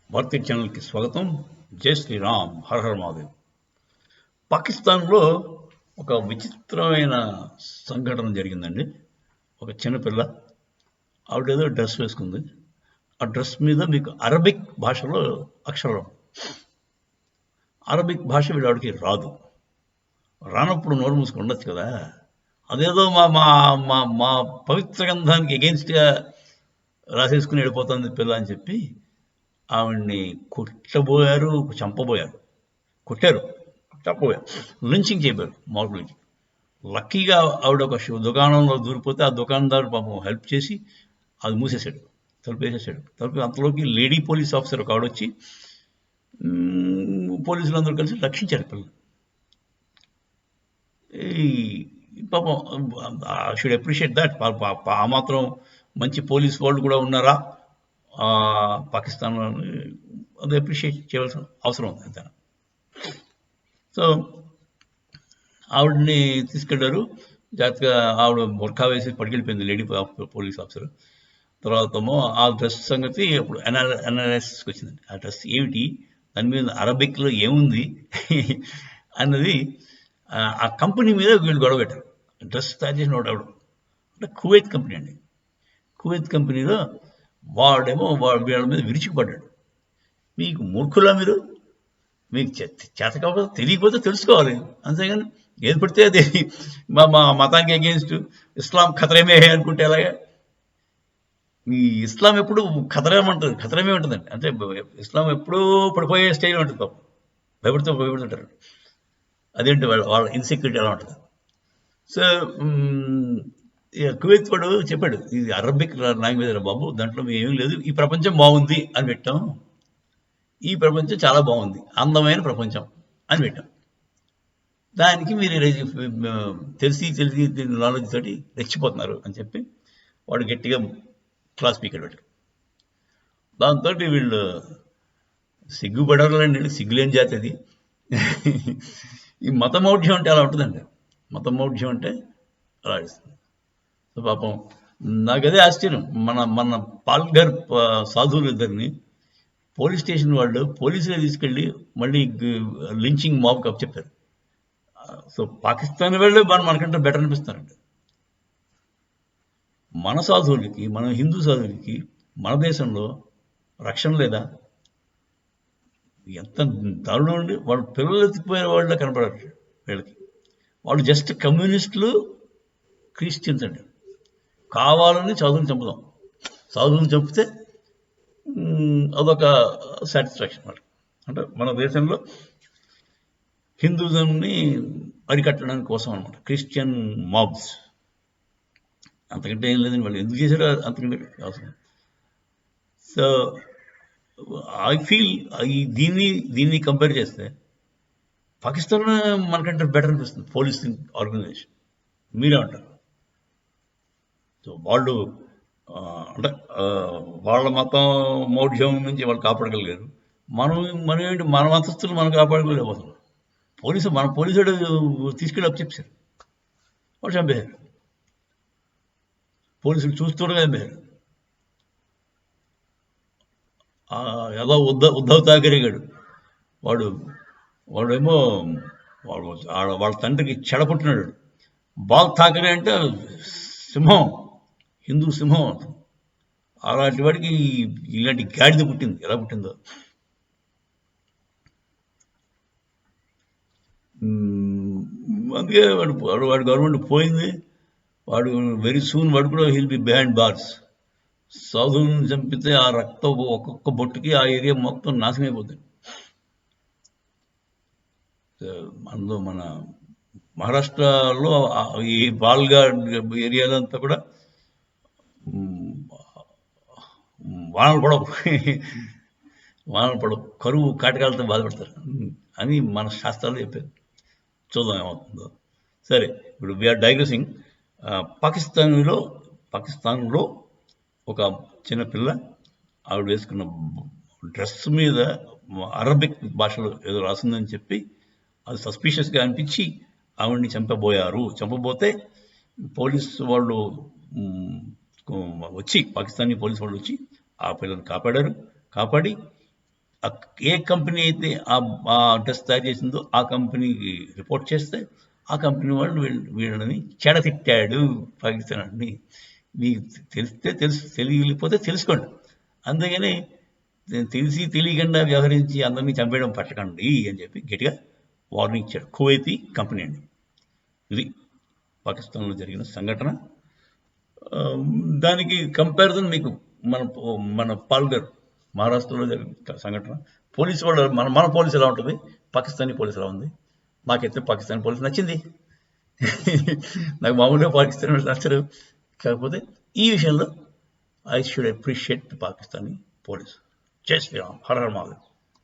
భారతీయ ఛానల్కి స్వాగతం. జై శ్రీరామ్, హర హర మహాదేవ్. పాకిస్తాన్లో ఒక విచిత్రమైన సంఘటన జరిగిందండి. ఒక చిన్నపిల్ల ఆవిడేదో డ్రెస్ వేసుకుంది. ఆ డ్రెస్ మీద మీకు అరబిక్ భాషలో అక్షరం. అరబిక్ భాష వీళ్ళకి రాదు. రానప్పుడు నోరు మూసుకొని ఉండొచ్చు కదా. అదేదో మా మా మా మా పవిత్ర గంధానికి ఎగెన్స్ట్గా రాసేసుకుని వెళ్ళిపోతుంది పిల్ల అని చెప్పి ఆవిడ్ని కొట్టబోయారు, చంపబోయారు. కొట్టారు, చంపబోయారు, లించింగ్ చేయబోయారు. మామూలు లక్కీగా ఆవిడ ఒక దుకాణంలో దూరిపోతే ఆ దుకాణదారు పాపం హెల్ప్ చేసి అది మూసేశాడు, తలుపు వేసేసాడు. తలుపు అంతలోకి లేడీ పోలీస్ ఆఫీసర్ ఒక ఆవిడొచ్చి పోలీసులందరూ కలిసి రక్షించారు పిల్లలు. ఈ పాపం షుడ్ అప్రిషియేట్ దట్. ఆ మాత్రం మంచి పోలీస్ వాళ్ళు కూడా ఉన్నారా పాకిస్తాన్లో, అది అప్రిషియేట్ చేయవలసిన అవసరం ఉంది అంతే. సో ఆవిడని తీసుకెళ్లారు. జాగ్రత్తగా ఆవిడ బుర్ఖా వేసి పట్టుకెళ్ళిపోయింది లేడీ పోలీస్ ఆఫీసర్. తర్వాత ఆ డ్రెస్ సంగతి ఇప్పుడు అనాలిసిస్కి వచ్చిందండి. ఆ డ్రెస్ ఏమిటి, దాని మీద అరబిక్లో ఏముంది అన్నది ఆ కంపెనీ మీద వీళ్ళు గొడవ పెట్టారు. డ్రెస్ తయారు చేసిన వాడు ఎవడు అంటే కువైత్ కంపెనీ అండి. కువైత్ కంపెనీలో వాడేమో వీళ్ళ మీద విరుచుకుపడ్డాడు. మీకు మూర్ఖులా మీరు, మీకు చేత కాకపోతే తెలియకపోతే తెలుసుకోవాలి, అంతేగాని ఏది పడితే అది మా మతానికి అగేన్స్ట్, ఇస్లాం ఖతరేమే అనుకుంటే ఎలాగా. ఈ ఇస్లాం ఎప్పుడు ఖతరమే ఉంటుందండి. అంటే ఇస్లాం ఎప్పుడూ పడిపోయే స్టేజ్లో ఉంటుంది. పాపం భయపడుతుంటారు. అదేంటి వాళ్ళ ఇన్సెక్యూరిటీ ఎలా ఉంటుంది. సో కువైత్ వాడు చెప్పాడు, ఇది అరబిక్ లాంగ్వేజ్ రా బాబు, దాంట్లో ఏమీ లేదు, ఈ ప్రపంచం బాగుంది అని పెట్టాం. ఈ ప్రపంచం చాలా బాగుంది, అందమైన ప్రపంచం అని పెట్టాం. దానికి మీరు తెలిసి నాలెడ్జ్ తోటి రెచ్చిపోతున్నారు అని చెప్పి వాడు గట్టిగా క్లాస్ స్పీకర్ పెట్టారు. దాంతో వీళ్ళు సిగ్గుపడాలండి, సిగ్గులేని జాతి అది. ఈ మతమౌఢ్యం అంటే అలా ఉంటుందండి. మతమౌఢ్యం అంటే అలా ఇస్తుంది. సో పాపం నాకదే ఆశ్చర్యం. మన పాల్ఘర్ సాధువులు ఇద్దరిని పోలీస్ స్టేషన్ వాళ్ళు పోలీసులే తీసుకెళ్ళి మళ్ళీ లించింగ్ మాబ్ కప్ చెప్పారు. సో పాకిస్తాన్ వాళ్ళే మనకంటే బెటర్ అనిపిస్తారండి. మన సాధువులకి, మన హిందూ సాధువులకి మన దేశంలో రక్షణ లేదా? ఎంత దారుణం అండి. వాళ్ళు పిల్లలు ఎత్తిపోయే వాళ్ళ కనపడారు వీళ్ళకి. వాళ్ళు జస్ట్ కమ్యూనిస్టులు, క్రిస్టియన్స్ అండి. కావాలని చదువుని చంపుదాం. చదువుని చంపితే అదొక సాటిస్ఫాక్షన్ మరి. అంటే మన దేశంలో హిందూజంని అరికట్టడానికి కోసం అనమాట క్రిస్టియన్ మాబ్స్. అంతకంటే ఏం లేదని వాళ్ళు ఎందుకు చేశారో అంతకంటే అవసరం. సో ఐ ఫీల్ దీన్ని కంపేర్ చేస్తే పాకిస్తాన్ మనకంటే బెటర్ అనిపిస్తుంది పోలీసింగ్ ఆర్గనైజేషన్. మీరే అంటారు. సో వాళ్ళు అంటే వాళ్ళ మతం మౌఢ్యం నుంచి వాళ్ళు కాపాడగలిగారు. మనం ఏంటి, మన మతస్థులు మనం కాపాడుకోలేకపోతున్నాం. మన పోలీసుడు తీసుకెళ్ళి అప్పచెప్పారు, వాళ్ళు చంపేశారు. పోలీసులు చూస్తుండగా చంపేశారు. ఎలా ఉద్ధవ్ థాకరే గాడు, వాడేమో వాళ్ళ తండ్రికి చెడపుట్టినాడు. బాల్ ఠాకరే అంటే సింహం, హిందూ సింహం. అలాంటి వాడికి ఇలాంటి గాడిద పుట్టింది. ఎలా పుట్టిందో. అందుకే వాడు గవర్నమెంట్ పోయింది. వాడు వెరీ సూన్ వాడు కూడా హిల్ బి బిహైండ్ బార్స్. సాధువులను చంపితే ఆ రక్తం ఒక్కొక్క బొట్టుకి ఆ ఏరియా మొత్తం నాశనం అయిపోతుంది. అందులో మన మహారాష్ట్రలో ఈ బాల్ఘాట్ ఏరియాలో అంతా కూడా వానలు పడవు, కరువు కాటకాలతో బాధపడతారు అని మన శాస్త్రాలు చెప్పారు. చూద్దాం ఏమవుతుందో. సరే, ఇప్పుడు వీఆర్ డైగ్రెసింగ్. పాకిస్తాన్లో ఒక చిన్నపిల్ల ఆవిడ వేసుకున్న డ్రెస్ మీద అరబిక్ భాషలో ఏదో రాసిందని చెప్పి అది సస్పీషియస్గా అనిపించి ఆవిడ్ని చంపబోతే పోలీస్ వాళ్ళు పాకిస్తానీ పోలీసు వాళ్ళు వచ్చి ఆ పిల్లల్ని కాపాడి ఏ కంపెనీ అయితే ఆ డ్రెస్ తయారు చేసిందో ఆ కంపెనీకి రిపోర్ట్ చేస్తే ఆ కంపెనీ వాళ్ళు వీళ్ళని చెడతిట్టాడు పాకిస్తాన్ అని. మీకు తెలిస్తే తెలియకపోతే తెలుసుకోండి. అందుకని తెలిసి తెలియకుండా వ్యవహరించి అందరినీ చంపేయడం పట్టకండి అని చెప్పి గట్టిగా వార్నింగ్ ఇచ్చాడు కువైతీ కంపెనీ అండి. ఇది పాకిస్తాన్లో జరిగిన సంఘటన. దానికి కంపారిజన్ మీకు మన మన పాల్గర్ మహారాష్ట్రలో జరిగిన సంఘటన. పోలీసు వాళ్ళు మన పోలీసు ఎలా ఉంటుంది, పాకిస్తానీ పోలీసు ఎలా ఉంది. నాకైతే పాకిస్తానీ పోలీసు నచ్చింది. నాకు మామూలుగా పాకిస్తానీ వాళ్ళు నచ్చరు. కాకపోతే ఈ విషయంలో I should appreciate the Pakistani police. జై శ్రీరామ్, హర హర మహాదేవ్.